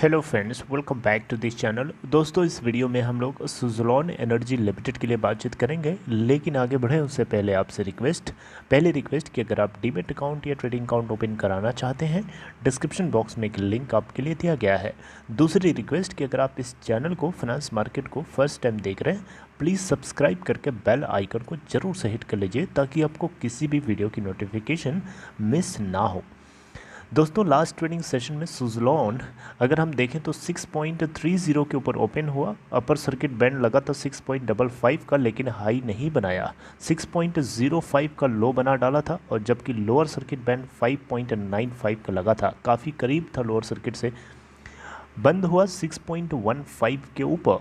Hello friends, welcome back to this channel. दोस्तों, इस video में हम लोग सुज़लोन एनर्जी लिमिटेड के लिए बातचीत करेंगे, लेकिन आगे बढ़े उससे पहले आपसे पहले रिक्वेस्ट कि अगर आप डीमैट अकाउंट या ट्रेडिंग अकाउंट ओपन कराना चाहते हैं, डिस्क्रिप्शन बॉक्स में एक लिंक आपके लिए दिया गया है। दूसरी रिक्वेस्ट कि अगर आप इस चैनल को फाइनेंस मार्केट को फर्स्ट टाइम देख रहे हैं, प्लीज़ सब्सक्राइब करके बेल आइकन को ज़रूर से हिट कर लीजिए ताकि आपको किसी भी वीडियो की नोटिफिकेशन मिस ना हो। दोस्तों, लास्ट ट्रेडिंग सेशन में सुज़लोन अगर हम देखें तो 6.30 के ऊपर ओपन हुआ। अपर सर्किट बैंड लगा था 6.55 का, लेकिन हाई नहीं बनाया। 6.05 का लो बना डाला था, और जबकि लोअर सर्किट बैंड 5.95 का लगा था, काफ़ी करीब था लोअर सर्किट से। बंद हुआ 6.15 के ऊपर,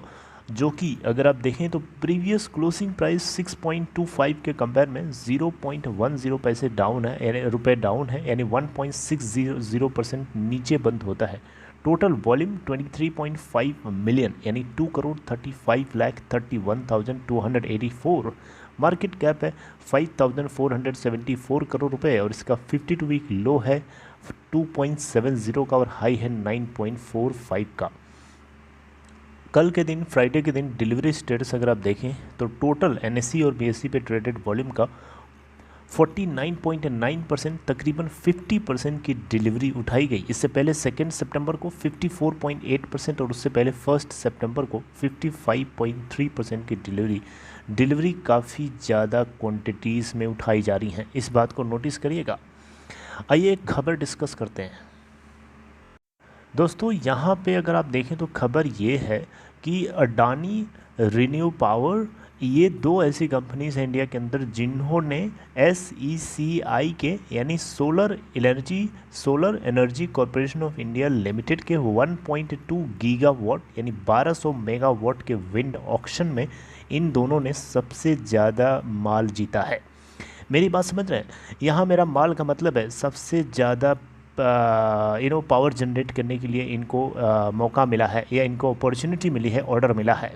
जो कि अगर आप देखें तो प्रीवियस क्लोजिंग प्राइस 6.25 के कंपेयर में 0.10 पैसे डाउन है, यानी रुपए डाउन है, यानी 1.60% नीचे बंद होता है। टोटल वॉल्यूम 23.5 मिलियन, यानी 2,35,31,284। मार्केट कैप है 5,474 करोड़ रुपए, और इसका 52 वीक लो है 2.70 का, और हाई है 9.45 का। कल के दिन, फ्राइडे के दिन डिलीवरी स्टेटस अगर आप देखें तो टोटल एनएसई और बीएसई पे ट्रेडेड वॉल्यूम का 49.9%, तकरीबन 50% की डिलीवरी उठाई गई। इससे पहले 2 सितंबर को 54.8%, और उससे पहले 1 सितंबर को 55.3% की डिलीवरी काफ़ी ज़्यादा क्वांटिटीज़ में उठाई जा रही हैं। इस बात को नोटिस करिएगा। आइए एक खबर डिस्कस करते हैं। दोस्तों, यहाँ पे अगर आप देखें तो खबर ये है कि अडानी रिन्यू पावर, ये दो ऐसी कंपनीज हैं इंडिया के अंदर जिन्होंने SECI के, यानी solar energy corporation of India limited के 1.2 गीगावाट यानी 1200 मेगावाट के विंड ऑक्शन में इन दोनों ने सबसे ज़्यादा माल जीता है। मेरी बात समझ रहे हैं? यहाँ मेरा माल का मतलब है सबसे ज़्यादा पावर जनरेट करने के लिए इनको मौका मिला है, या इनको अपॉर्चुनिटी मिली है, ऑर्डर मिला है।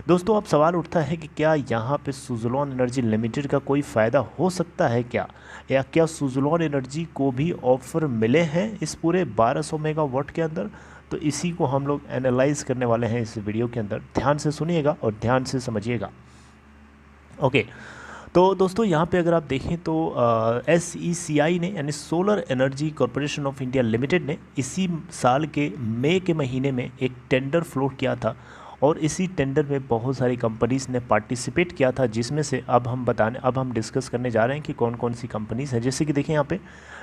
दोस्तों, अब सवाल उठता है कि क्या यहाँ पे सुज़लोन एनर्जी लिमिटेड का कोई फ़ायदा हो सकता है क्या, या क्या सुज़लोन एनर्जी को भी ऑफ़र मिले हैं इस पूरे 1200 मेगावाट के अंदर? तो इसी को हम लोग एनालाइज करने वाले हैं इस वीडियो के अंदर। ध्यान से सुनिएगा और ध्यान से समझिएगा। ओके, तो दोस्तों, यहाँ पे अगर आप देखें तो SECI ने, यानी solar energy corporation of India limited ने इसी साल के मई के महीने में एक टेंडर फ्लोट किया था, और इसी टेंडर में बहुत सारी कंपनीज़ ने पार्टिसिपेट किया था, जिसमें से अब हम डिस्कस करने जा रहे हैं कि कौन कौन सी कंपनीज़ हैं। जैसे कि देखें यहाँ पे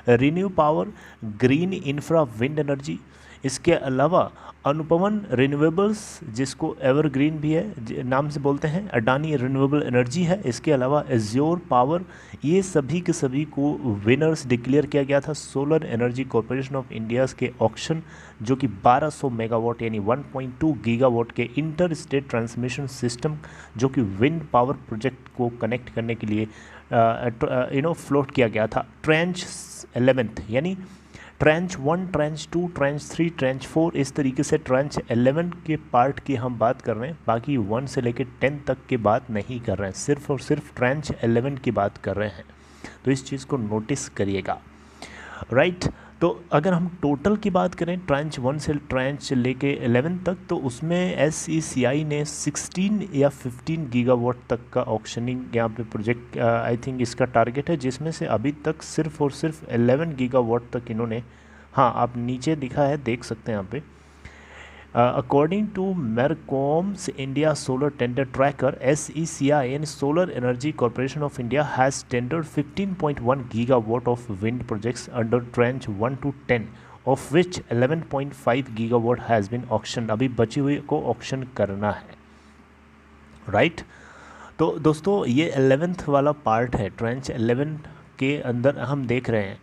renew power, green infra wind energy, इसके अलावा अनुपवन रिन्यूएबल्स, जिसको एवरग्रीन भी है नाम से बोलते हैं, अडानी रिन्यूएबल एनर्जी है, इसके अलावा एज्योर पावर, ये सभी के सभी को विनर्स डिक्लेयर किया गया था solar energy corporation of India के ऑक्शन, जो कि 1200 मेगावाट यानी 1.2 गीगावाट के इंटर स्टेट ट्रांसमिशन सिस्टम, जो कि विंड पावर प्रोजेक्ट को कनेक्ट करने के लिए फ्लोट किया गया था। ट्रेंच 11th, यानी ट्रेंच 1, ट्रेंच 2, ट्रेंच 3, ट्रेंच 4, इस तरीके से ट्रेंच 11 के पार्ट की हम बात कर रहे हैं, बाकी 1 से लेकर 10 तक की बात नहीं कर रहे हैं, सिर्फ और सिर्फ ट्रेंच 11 की बात कर रहे हैं। तो इस चीज़ को नोटिस करिएगा, राइट। तो अगर हम टोटल की बात करें ट्रेंच 1 से ट्रेंच लेके 11 तक, तो उसमें SECI ने 16 या 15 गीगावाट तक का ऑक्शनिंग यहाँ पे प्रोजेक्ट आई थिंक इसका टारगेट है, जिसमें से अभी तक सिर्फ और सिर्फ 11 गीगावाट तक इन्होंने, हाँ आप नीचे दिखा है देख सकते हैं यहाँ पे, according to Mercom's India solar tender tracker, SECI यानी solar energy corporation of India has tendered 15.1 gigawatt of wind projects under tranche 1 to 10, of which 11.5 gigawatt has been auction. अभी बची हुई को ऑक्शन करना है, राइट। तो दोस्तों, ये 11th वाला पार्ट है, ट्रेंच 11 के अंदर हम देख रहे हैं।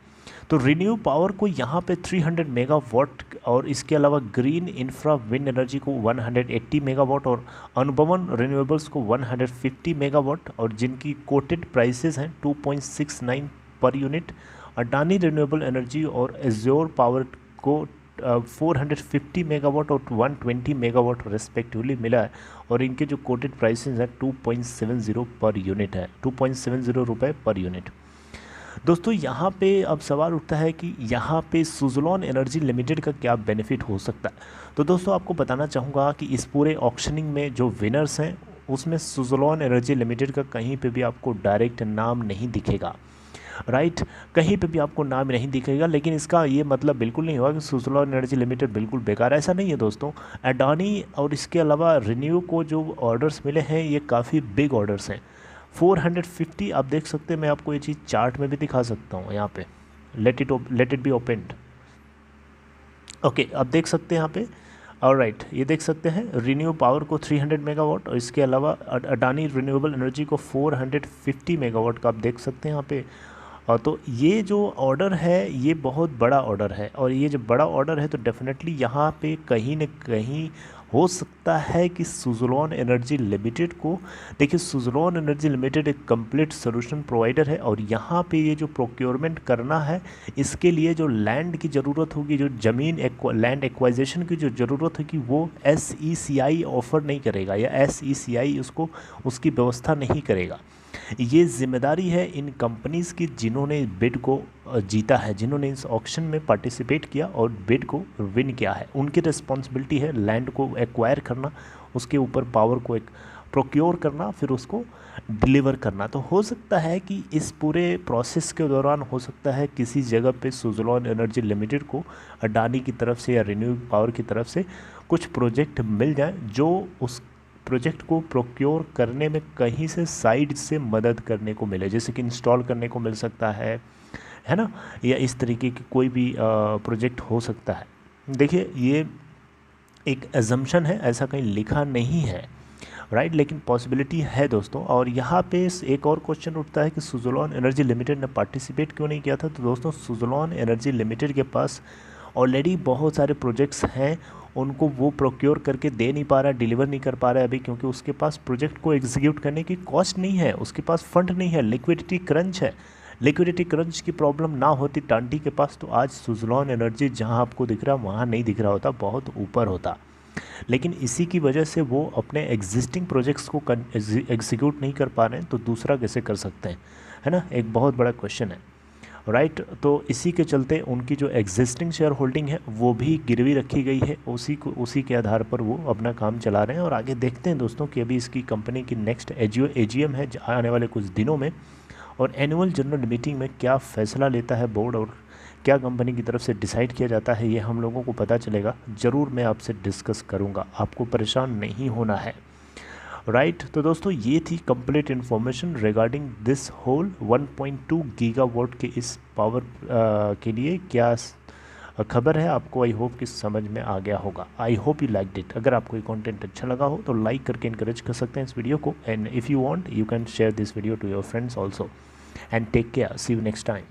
तो रिन्यू पावर को यहाँ पे 300 मेगावाट, और इसके अलावा ग्रीन इंफ्रा विंड एनर्जी को 180 मेगावाट, और अनुपवन रिन्यूएबल्स को 150 मेगावाट, और जिनकी कोटेड प्राइसेस हैं 2.69 per unit. Adani renewable energy और एज्योर पावर को 450 मेगावाट और 120 मेगावाट रेस्पेक्टिवली मिला है, और इनके जो कोटेड प्राइसेस हैं 2.70 पर यूनिट है, 2.70 रुपये पर यूनिट। दोस्तों यहाँ पे अब सवाल उठता है कि यहाँ पे सुज़लोन एनर्जी लिमिटेड का क्या बेनिफिट हो सकता है। तो दोस्तों आपको बताना चाहूँगा कि इस पूरे ऑक्शनिंग में जो विनर्स हैं उसमें सुज़लोन एनर्जी लिमिटेड का कहीं पे भी आपको डायरेक्ट नाम नहीं दिखेगा, राइट। कहीं पे भी आपको नाम नहीं दिखेगा, लेकिन इसका ये मतलब बिल्कुल नहीं होगा कि सुज़लोन एनर्जी लिमिटेड बिल्कुल बेकार, ऐसा नहीं है दोस्तों। अडानी और इसके अलावा रिन्यू को जो ऑर्डर्स मिले हैं ये काफ़ी बिग ऑर्डर्स हैं। 450 आप देख सकते हैं, मैं आपको ये चीज़ चार्ट में भी दिखा सकता हूँ यहाँ पे। Let it be opened. Okay, आप देख सकते हैं यहाँ पे। ऑलराइट, ये देख सकते हैं रिन्यू पावर को 300 मेगावाट और इसके अलावा अडानी रिन्यूएबल एनर्जी को 450 मेगावाट का आप देख सकते हैं यहाँ पे। और तो ये जो ऑर्डर है ये बहुत बड़ा ऑर्डर है, और ये जो बड़ा ऑर्डर है तो डेफिनेटली यहाँ पे कहीं न कहीं हो सकता है कि सुज़लोन एनर्जी लिमिटेड को, देखिए सुज़लोन एनर्जी लिमिटेड एक कंप्लीट सोल्यूशन प्रोवाइडर है, और यहाँ पे ये जो प्रोक्योरमेंट करना है इसके लिए जो लैंड की ज़रूरत होगी, जो ज़मीन लैंड एक्वाइजेशन की जो ज़रूरत होगी वो SECI ऑफ़र नहीं करेगा, या SECI उसको उसकी व्यवस्था नहीं करेगा। ये जिम्मेदारी है इन कंपनीज़ की जिन्होंने बिड को जीता है, जिन्होंने इस ऑक्शन में पार्टिसिपेट किया और बिड को विन किया है। उनकी रिस्पॉन्सिबिलिटी है लैंड को एक्वायर करना, उसके ऊपर पावर को एक प्रोक्योर करना, फिर उसको डिलीवर करना। तो हो सकता है कि इस पूरे प्रोसेस के दौरान हो सकता है किसी जगह पे सुज़लोन एनर्जी लिमिटेड को अडानी की तरफ से या रिन्यू पावर की तरफ से कुछ प्रोजेक्ट मिल जाए जो उस प्रोजेक्ट को प्रोक्योर करने में कहीं से साइड से मदद करने को मिले, जैसे कि इंस्टॉल करने को मिल सकता है ना, या इस तरीके की कोई भी प्रोजेक्ट हो सकता है। देखिए ये एक एजम्पशन है, ऐसा कहीं लिखा नहीं है, राइट, लेकिन पॉसिबिलिटी है दोस्तों। और यहाँ पे एक और क्वेश्चन उठता है कि सुज़लोन एनर्जी लिमिटेड ने पार्टिसिपेट क्यों नहीं किया था। तो दोस्तों सुज़लोन एनर्जी लिमिटेड के पास ऑलरेडी बहुत सारे प्रोजेक्ट्स हैं, उनको वो प्रोक्योर करके दे नहीं पा रहा, डिलीवर नहीं कर पा रहा है अभी, क्योंकि उसके पास प्रोजेक्ट को एग्जीक्यूट करने की कॉस्ट नहीं है, उसके पास फंड नहीं है, लिक्विडिटी क्रंच है। लिक्विडिटी क्रंच की प्रॉब्लम ना होती टांटी के पास तो आज सुज़लोन एनर्जी जहां आपको दिख रहा वहाँ नहीं दिख रहा होता, बहुत ऊपर होता। लेकिन इसी की वजह से वो अपने एग्जिस्टिंग प्रोजेक्ट्स को एग्जीक्यूट नहीं कर पा रहे हैं, तो दूसरा कैसे कर सकते हैं, है ना, एक बहुत बड़ा क्वेश्चन है, राइट। तो इसी के चलते उनकी जो एग्जिस्टिंग शेयर होल्डिंग है वो भी गिरवी रखी गई है, उसी के आधार पर वो अपना काम चला रहे हैं। और आगे देखते हैं दोस्तों कि अभी इसकी कंपनी की नेक्स्ट AGM है आने वाले कुछ दिनों में, और एनुअल जनरल मीटिंग में क्या फ़ैसला लेता है बोर्ड और क्या कंपनी की तरफ से डिसाइड किया जाता है ये हम लोगों को पता चलेगा। ज़रूर मैं आपसे डिस्कस करूँगा, आपको परेशान नहीं होना है, राइट। तो दोस्तों ये थी complete information regarding this whole 1.2 gigawatt के इस पावर के लिए क्या खबर है आपको। आई होप कि समझ में आ गया होगा। I hope you like it. अगर आपको ये कंटेंट अच्छा लगा हो तो लाइक करके इनकरेज कर सकते हैं इस वीडियो को, and if you want you can share this video to your friends also, and take care, see you next time.